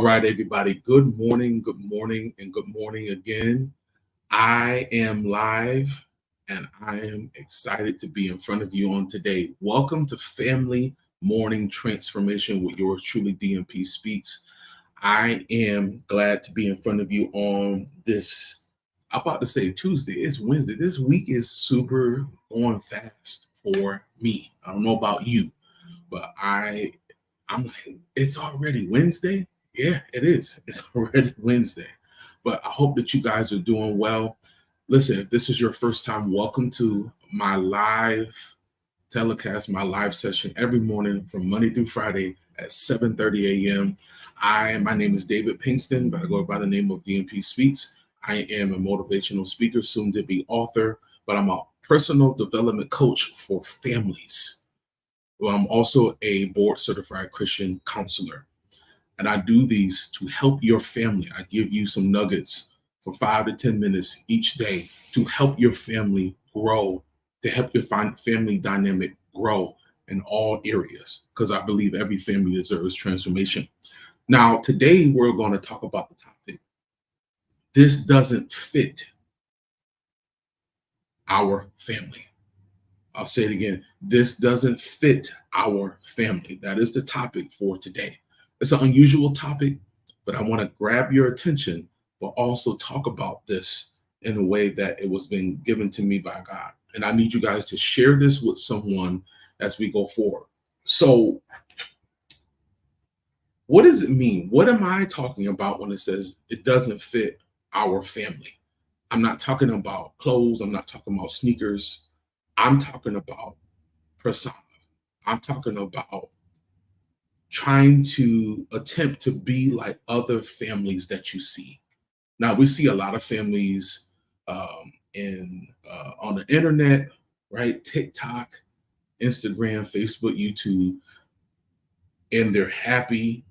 right, everybody. Good morning, and good morning again. I am live and I am excited to be in front of you on today. Welcome to Family Morning Transformation with yours truly, DMPSpeaks. I am glad to be in front of you on this, I'm about to say Tuesday. It's Wednesday. This week is super going fast for me. I don't know about you, but I'm like, it's already Wednesday. Yeah, it is. It's already Wednesday. But I hope that you guys are doing well. Listen, if this is your first time, welcome to my live telecast, my live session every morning from Monday through Friday at 7:30 a.m. My name is David Pinkston, but I go by the name of DMP Speaks. I am a motivational speaker, soon to be author, but I'm a personal development coach for families. Well, I'm also a board certified Christian counselor, and I do these to help your family. I give you some nuggets for 5 to 10 minutes each day to help your family grow, to help your family dynamic grow in all areas, because I believe every family deserves transformation. Now, today we're going to talk about the topic. This doesn't fit our family. I'll say it again. This doesn't fit our family. That is the topic for today. It's an unusual topic, but I want to grab your attention, but also talk about this in a way that it was being given to me by God. And I need you guys to share this with someone as we go forward. So, what does it mean? What am I talking about when it says it doesn't fit our family? I'm not talking about clothes. I'm not talking about sneakers. I'm talking about persona. I'm talking about trying to attempt to be like other families that you see. Now, we see a lot of families on the internet, right? TikTok, Instagram, Facebook, YouTube, and they're happy,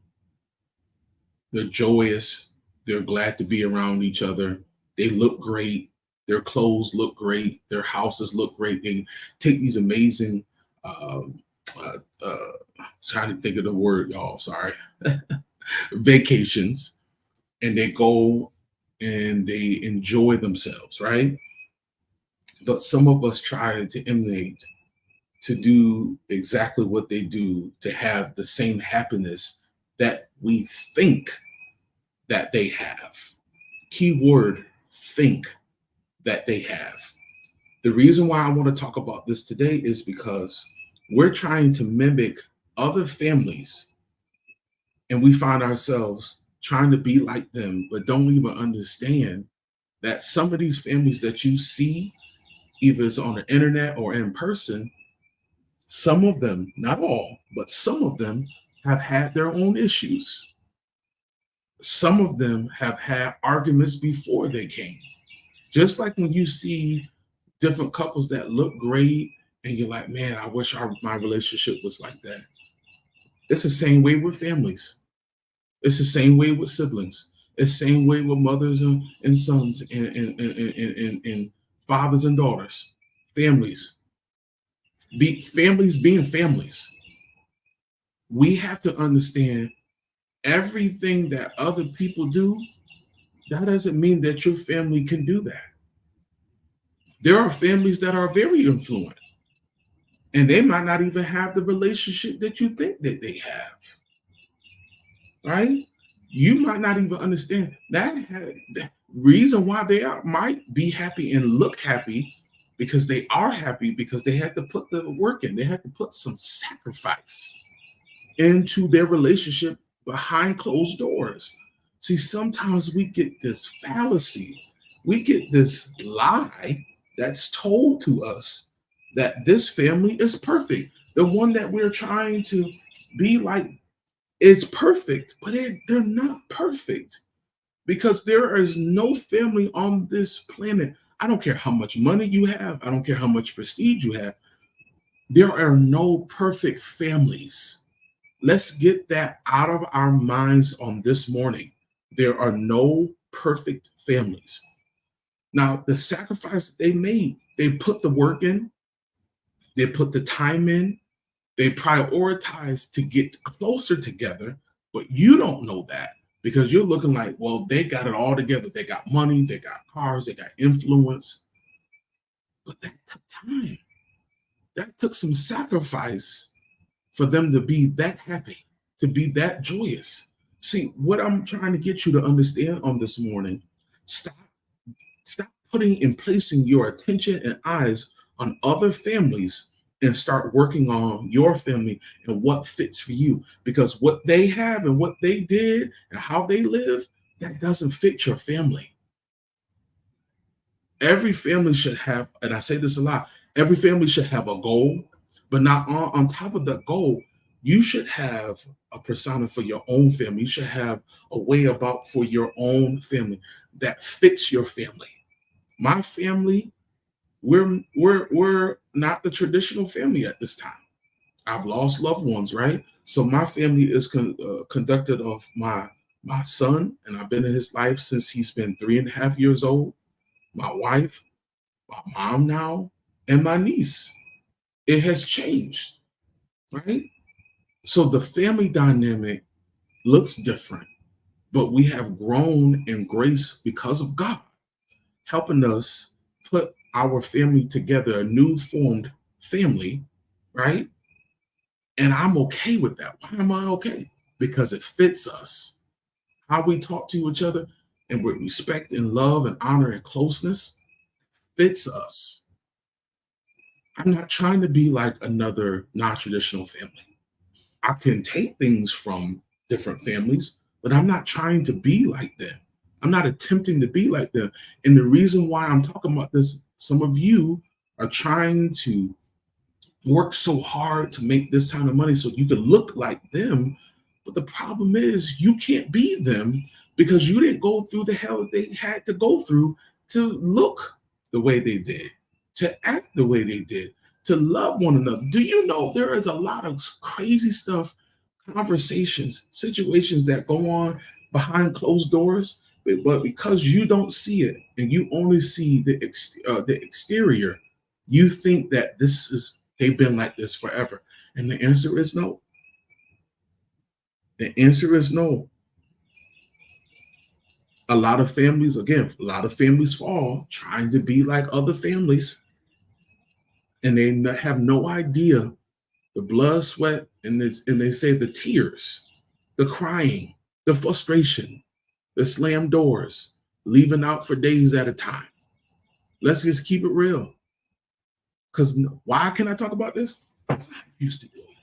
they're joyous, they're glad to be around each other. They look great. Their clothes look great. Their houses look great. They take these amazing, trying to think of the word, y'all, sorry, vacations, and they go and they enjoy themselves, right? But some of us try to emulate, to do exactly what they do, to have the same happiness that we think that they have. Keyword, think that they have. The reason why I want to talk about this today is because we're trying to mimic other families, and we find ourselves trying to be like them, but don't even understand that some of these families that you see, either it's on the internet or in person, some of them, not all, but some of them have had their own issues. Some of them have had arguments before they came. Just like when you see different couples that look great and you're like, man, I wish my relationship was like that. It's the same way with families. It's the same way with siblings. It's the same way with mothers and sons and fathers and daughters. Families. Families being families. We have to understand everything that other people do, that doesn't mean that your family can do that. There are families that are very influent, and they might not even have the relationship that you think that they have, right? You might not even understand that the reason why they might be happy and look happy, because they are happy because they had to put the work in. They had to put some sacrifice into their relationship behind closed doors. See, sometimes we get this fallacy, we get this lie that's told to us that this family is perfect. The one that we're trying to be like is perfect, but they're not perfect, because there is no family on this planet. I don't care how much money you have. I don't care how much prestige you have. There are no perfect families. Let's get that out of our minds on this morning. There are no perfect families. Now, the sacrifice they made, they put the work in, they put the time in, they prioritized to get closer together, but you don't know that because you're looking like, well, they got it all together. They got money, they got cars, they got influence. But that took time. That took some sacrifice for them to be that happy, to be that joyous. See, what I'm trying to get you to understand on this morning, stop, stop putting and placing your attention and eyes on other families and start working on your family and what fits for you. Because what they have and what they did and how they live, that doesn't fit your family. Every family should have, and I say this a lot, every family should have a goal, but not on top of that goal, you should have a persona for your own family. You should have a way about for your own family that fits your family. My family, we're not the traditional family at this time. I've lost loved ones, right? So my family is conducted of my son, and I've been in his life since he's been 3.5 years old. My wife, my mom now, and my niece. It has changed, right? So the family dynamic looks different, but we have grown in grace because of God helping us put our family together, a new formed family, right? And I'm okay with that. Why am I okay? Because it fits us. How we talk to each other and with respect and love and honor and closeness fits us. I'm not trying to be like another non-traditional family. I can take things from different families, but I'm not trying to be like them. I'm not attempting to be like them. And the reason why I'm talking about this, some of you are trying to work so hard to make this kind of money so you can look like them. But the problem is you can't be them because you didn't go through the hell that they had to go through to look the way they did, to act the way they did, to love one another. Do you know there is a lot of crazy stuff, conversations, situations that go on behind closed doors, but because you don't see it and you only see the exterior, you think that they've been like this forever. And the answer is no. The answer is no. A lot of families fall trying to be like other families, and they have no idea the blood, sweat, and they say the tears, the crying, the frustration, the slammed doors, leaving out for days at a time. Let's just keep it real. Because why can I talk about this? Because I used to do it.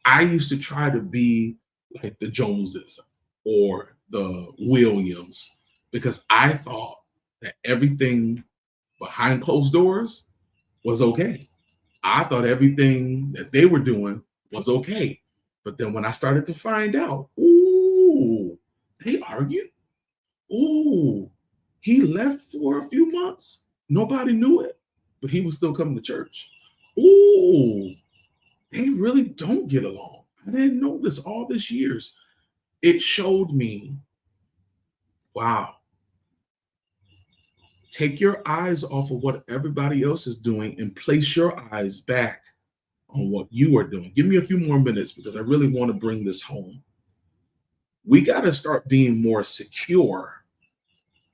I used to try to be like the Joneses or the Williams because I thought that everything behind closed doors was okay. I thought everything that they were doing was okay. But then when I started to find out, ooh, they argued. Ooh, he left for a few months. Nobody knew it, but he was still coming to church. Ooh, they really don't get along. I didn't know this all these years. It showed me, wow, take your eyes off of what everybody else is doing and place your eyes back on what you are doing. Give me a few more minutes because I really want to bring this home. We got to start being more secure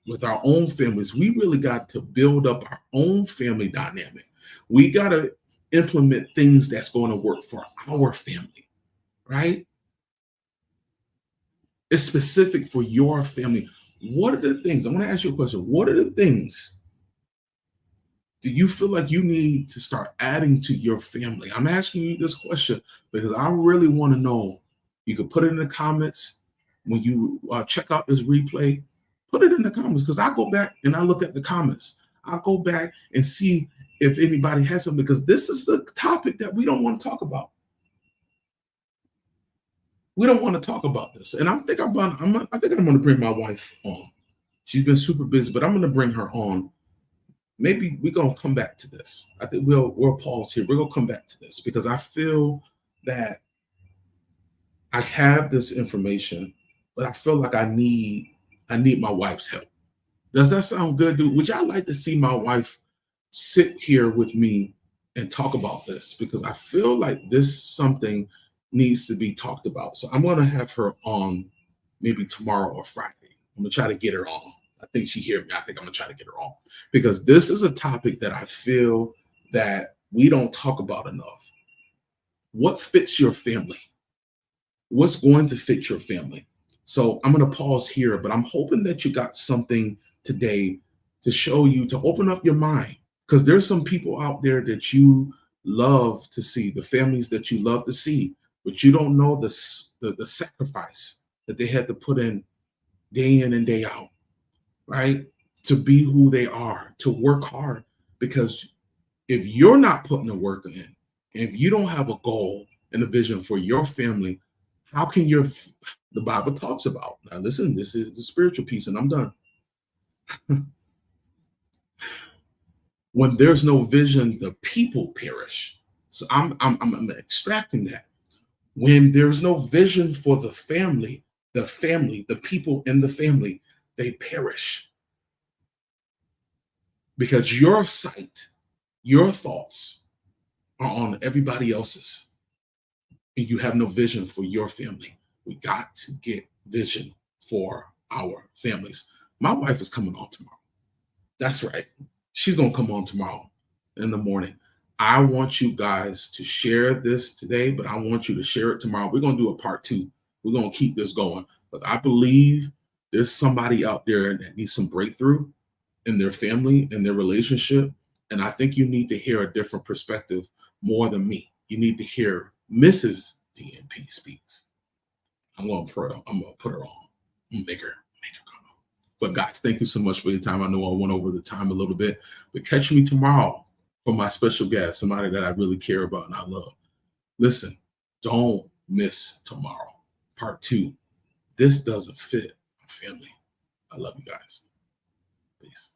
with our own families. We really got to build up our own family dynamic. We got to implement things that's going to work for our family, right? It's specific for your family. What are the things? I want to ask you a question. What are the things do you feel like you need to start adding to your family? I'm asking you this question because I really want to know. You can put it in the comments when you check out this replay. Put it in the comments because I go back and I look at the comments. I go back and see if anybody has something because this is a topic that we don't want to talk about. We don't want to talk about this, and I think I'm going to bring my wife on. She's been super busy, but I'm going to bring her on. Maybe we're going to come back to this. I think we'll pause here. We're going to come back to this because I feel that I have this information, but I feel like I need my wife's help. Does that sound good, dude? Would y'all like to see my wife sit here with me and talk about this? Because I feel like this something needs to be talked about. So I'm going to have her on maybe tomorrow or Friday. I'm gonna try to get her on. I think she heard me. I think I'm gonna try to get her on because this is a topic that I feel that we don't talk about enough. What fits your family? What's going to fit your family? So I'm going to pause here, but I'm hoping that you got something today to show you to open up your mind because there's some people out there that you love to see, the families that you love to see, but you don't know the sacrifice that they had to put in and day out, right? To be who they are, to work hard. Because if you're not putting the work in, if you don't have a goal and a vision for your family, how can the Bible talks about, now listen, this is the spiritual piece and I'm done. When there's no vision, the people perish. So I'm extracting that. When there's no vision for the family, the people in the family, they perish. Because your sight, your thoughts are on everybody else's. And you have no vision for your family. We got to get vision for our families. My wife is coming on tomorrow. That's right. She's going to come on tomorrow in the morning. I want you guys to share this today, but I want you to share it tomorrow. We're going to do a part 2. We're going to keep this going because I believe there's somebody out there that needs some breakthrough in their family, in their relationship. And I think you need to hear a different perspective more than me. You need to hear Mrs. DMP Speaks. I'm gonna put her on. I'm gonna make her come on. But guys, thank you so much for your time. I know I went over the time a little bit, but catch me tomorrow for my special guest, somebody that I really care about and I love. Listen, don't miss tomorrow. Part 2. This doesn't fit my family. I love you guys. Peace.